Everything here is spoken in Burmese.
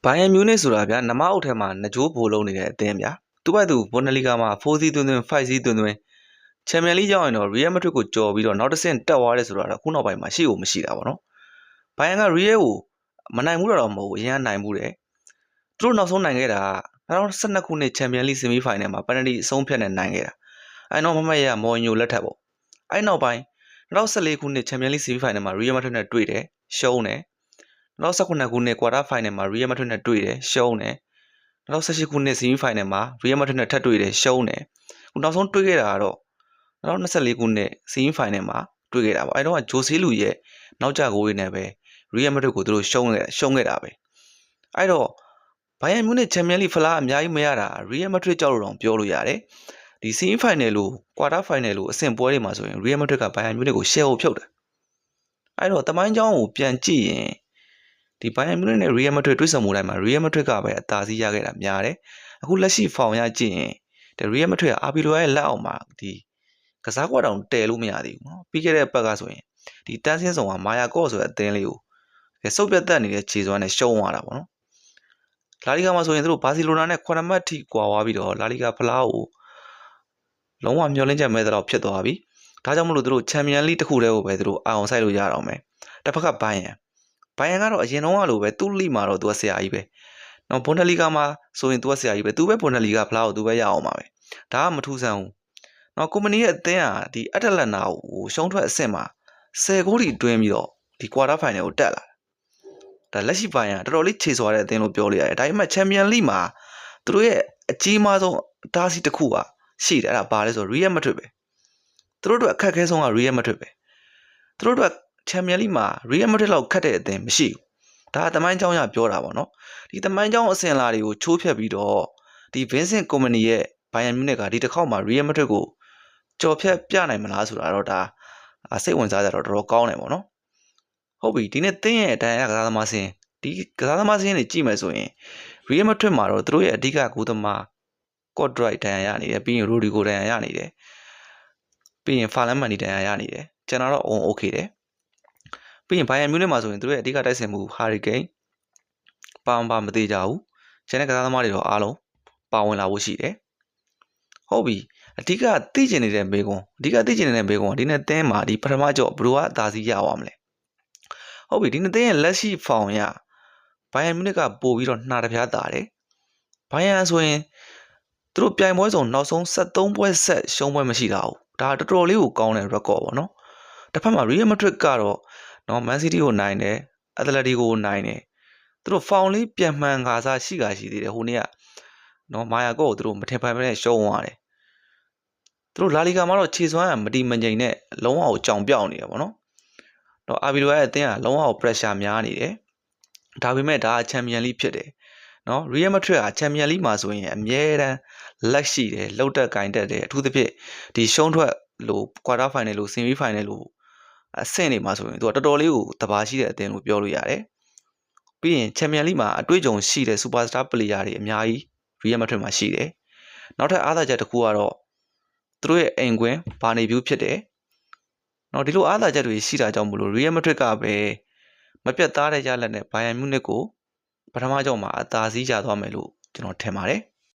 ဘိုင်ယန်မြူးနစ်ဆိုတာဗျာနမအုပ်ထဲမှာနှကြိုးဘိုးလုံးနေတဲ့အသင်းဗျာသူ့ဘက်သူဘွန်ဒလီဂါမှာ4စီးသွင်း5စီးသွင်းချန်ပီယံလိရောက်ရင်တော့ရီယယ်မက်ဒရစ်ကိုကြော်ပြီးတော့နောက်တစ်ဆင့်တက်သွားတယ်ဆိုတော့ခုနောက်ပိုင်းမှာရှိကိုမရှိတာပေါ့နော်ဘိုင်ယန်ကရီယယ်ကိုမနိုင်ဘူးတော့မဟုတ်ဘူးအရင်ကနိုင်ဘူးတယ်သူတို့နောက်ဆုံးနိုင်ခဲ့တာ2012ခုနှစ်ချန်ပီယံလိဆီမီဖိုင်နယ်မှာပယ်နတီအဆုံးဖြတ်နဲ့နိုင်ခဲ့တာအဲ့တော့မမရမော်ညိုလက်ထက်ပေါ့အဲ့နောက်ပိုင်း2014ခုနှစ်ချန်ပီယံလိဆီမီဖိုင်နယ်မှာရီယယ်မက်ဒရစ်နဲ့တွေ့တယ်ရှုံးတယ်2019ခုနှစ်ကွာတာဖိုင်နယ်မှာရီယယ်မက်ဒရစ်နဲ့တွေ့တယ်ရှုံးတယ်2018ခုနှစ်ဆီမီဖိုင်နယ်မှာရီယယ်မက်ဒရစ်နဲ့ထပ်တွေ့တယ်ရှုံးတယ်ခုနောက်ဆုံးတွေ့ခဲ့တာကတော့2024ခုနှစ်ဆီမီဖိုင်နယ်မှာတွေ့ခဲ့တာပေါ့အဲ့တော့ဂျိုဆေးလူရဲ့နောက်ကျဂိုးရင်းနဲ့ပဲရီယယ်မက်ဒရစ်ကိုသူတို့ရှုံးခဲ့တာပဲအဲ့တော့ဘိုင်ယန်မြူးနစ်ချန်ပီယံလိဖလားအများကြီးမရတာရီယယ်မက်ဒရစ်ကြောက်လို့တော့ပြောလို့ရတယ်ဒီဆီမီဖိုင်နယ်လို့ကွာတာဖိုင်နယ်လို့အဆင့်ပွဲတွေမှာဆိုရင်ရီယယ်မက်ဒရစ်ကဘိုင်ယန်မြူးနစ်ကိုရှယ်ကိုဖြုတ်တယ်အဲ့တော့တမိုင်းကြောင်းကိုပြန်ကြည့်ရင်ဒီဘိုင်ယန်မြူးနစ်နဲ့ရီယယ်မက်ဒရစ်တွေ့ဆုံမှုတိုင်းမှာရီယယ်မက်ဒရစ်ကပဲအသာစီးရခဲ့တာများတယ်အခုလက်ရှိဖောင်ရကြည့်ရင်ဒီရီယယ်မက်ဒရစ်ကအာဘီလိုရဲ့လက်အောက်မှာဒီကစားကွက်တောင်တဲလို့မရသေးဘူးနော်ပြီးခဲ့တဲ့ဘက်ကဆိုရင်ဒီတန်းစင်းဆောင်ကမာယာကော့ဆိုတဲ့အသင်းလေးကိုစုပ်ပြတ်တက်နေတဲ့ခြေစွမ်းနဲ့ရှုံးသွားတာပေါ့နော်လာလီဂါမှာဆိုရင်တို့ဘာစီလိုနာနဲ့9မှတ်ထိကွာသွားပြီးတော့လာလီဂါဖလားကိုလုံးဝမျှော်လင့်ချက်မဲ့တဲ့တော့ဖြစ်သွားပြီဒါကြောင့်မလို့တို့ချန်ပီယံလိတစ်ခုတည်းကိုပဲတို့အာအောင်ဆိုင်လို့ရအောင်မယ်တစ်ဖက်ကဘိုင်ယန်ကတော့အရင်တုန်းကလိုပဲသူ့လိမှာတော့သူကဆရာကြီးပဲနော်ဘွန်ဒလီဂါမှာဆိုရင်သူကဆရာကြီးပဲသူပဲဘွန်ဒလီဂါဖလားကိုသူပဲရအောင်ပါပဲဒါကမထူးဆန်းဘူးနော်ကုမ္ပဏီရဲ့အသင်းဟာဒီအက်တလန်နာကိုရှုံးထွက်အဆင့်မှာ10ဂိုးထိတွင်းပြီးတော့ဒီကွာတာဖိုင်နယ်ကိုတက်လာဒါလက်ရှိပိုင်းကတော်တော်လေးခြေစွာတဲ့အသင်းလို့ပြောလို့ရတယ်ဒါပေမဲ့ချန်ပီယံလိမှာသူတို့ရဲ့အကြီးမားဆုံးအတားဆီးတစ်ခုကရှိတယ်အဲ့ဒါဘာလဲဆိုတော့ရီယယ်မက်ဒရစ်ပဲသူတို့အတွက်အခက်အခဲဆုံးကရီယယ်မက်ဒရစ်ပဲသူတို့အတွက်ချန်ပီယံလိမှာရီယယ်မက်ဒရစ်လောက်ခက်တဲ့အသင်းမရှိဘူးဒါကတမိုင်းကြောင်းရပြောတာပေါ့နော်ဒီတမိုင်းကြောင်းအစဉ်အလာတွေကိုချိုးဖျက်ပြီးတော့ဒီဗင်းစင်ကုမ္ပဏီရဲ့ဘိုင်ယန်မြူးနစ်ကဒီတစ်ခေါက်မှာရီယယ်မက်ဒရစ်ကိုကြော်ဖြတ်ပြနိုင်မလားဆိုတာတော့ဒါစိတ်ဝင်စားကြတော့တော်တော်ကောင်းတယ်ပေါ့နော်ဟုတ်ပြီဒီနေ့တင်းရဲ့အတန်ရကစားသမားစင်းဒီကစားသမားစင်းတွေကြည့်မယ်ဆိုရင်ရီယယ်မက်ဒရစ်မှာတော့သူတို့ရဲ့အဓိကဂိုးသမားကော့ဒရိုက်တန်ရနေတယ်ပြီးရင်ရိုဒီဂိုတန်ရနေတယ်ပြီးရင်ဖာလန်မန်နီတန်ရနေတယ်ကျွန်တော်တော့โอเคတယ်ပြီးရင်ဘိုင်ယန်မြူးနစ်မှာဆိုရင်သူတို့ရဲ့အဓိကတိုက်စစ်မှုဟာရီကိန်းပါမသေးကြဘူးကျန်တဲ့ကစားသမားတွေတော့အားလုံးပါဝင်လာဖို့ရှိတယ်ဟုတ်ပြီအဓိကသိကျင်နေတဲ့မေကွန်ဒီနေ့တင်းမှာဒီပထမကြော့ဘယ်လိုကအသာစီးရအောင်မလဲဟုတ်ပြီဒီနေ့တင်းရဲ့လက်ရှိဖောင်ရဘိုင်ယန်မြူးနစ်ကပို့ပြီးတော့နှာတပြားတာတယ်ဘိုင်ယန်ဆိုရင်သူတို့ပြိုင်ပွဲဆောင်နောက်ဆုံး73ပွဲဆက်ရှုံးပွဲမရှိတာဘူးဒါတော်တော်လေးကိုကောင်းတဲ့ record ပေါ့နော်တစ်ဖက်မှာရီယယ်မက်ဒရစ်ကတော့နော်မန်စီးတီးကိုနိုင်တယ်အက်တလက်တီကိုနိုင်တယ်သူတို့ဖောင်လေးပြန်မှန်ခါစားရှိသေးတယ်ဟိုနေ့ကနော်မာယာကော့ကိုသူတို့မထင်ပိုင်ပဲနဲ့ရှုံးသွားတယ်သူတို့လာလီဂါမှာတော့ခြေစွမ်းကမတီမငြိမ်နဲ့လုံးဝကိုကြောင်ပြောက်နေတယ်ပေါ့နော်တော့အာဘီလိုရဲ့အသင်းကလုံးဝကို pressure များနေတယ်ဒါပေမဲ့ဒါကချန်ပီယံလိဖြစ်တယ်နော်ရီယယ်မက်ဒရစ်ကချန်ပီယံလိမှာဆိုရင်အမြဲတမ်းလက်ရှိတယ်လှုပ်တက်ဂိုင်းတက်တယ်အထူးသဖြင့်ဒီရှုံးထွက်လို့ကွာတာဖိုင်နယ်လို့ဆီမီဖိုင်နယ်လို့အဆင့်နေမှာဆိုရင်သူကတော်တော်လေးကိုတဘာရှိတဲ့အသင်းလို့ပြောလို့ရတယ်ပြီးရင်ချန်ပီယံလိမှာအတွေ့အကြုံရှိတဲ့စူပါစတာပလေယာတွေအများကြီးရီယယ်မက်ဒရစ်မှာရှိတယ်နောက်ထပ်အားသာချက်တစ်ခုကတော့သူတို့ရဲ့အိမ်ကွင်းဘာနေဗျူးဖြစ်တယ်နော်ဒီလိုအားသာချက်တွေရှိတာကြောင့်မလို့ရီယယ်မက်ဒရစ်ကပဲမပြတ်သားတဲ့ရလက်နဲ့ဘိုင်ယန်မြူးနစ်ကိုပထမကြောင့်မှာအသာစီးရသွားမယ်လို့ကျွန်တော်ထင်ပါတယ်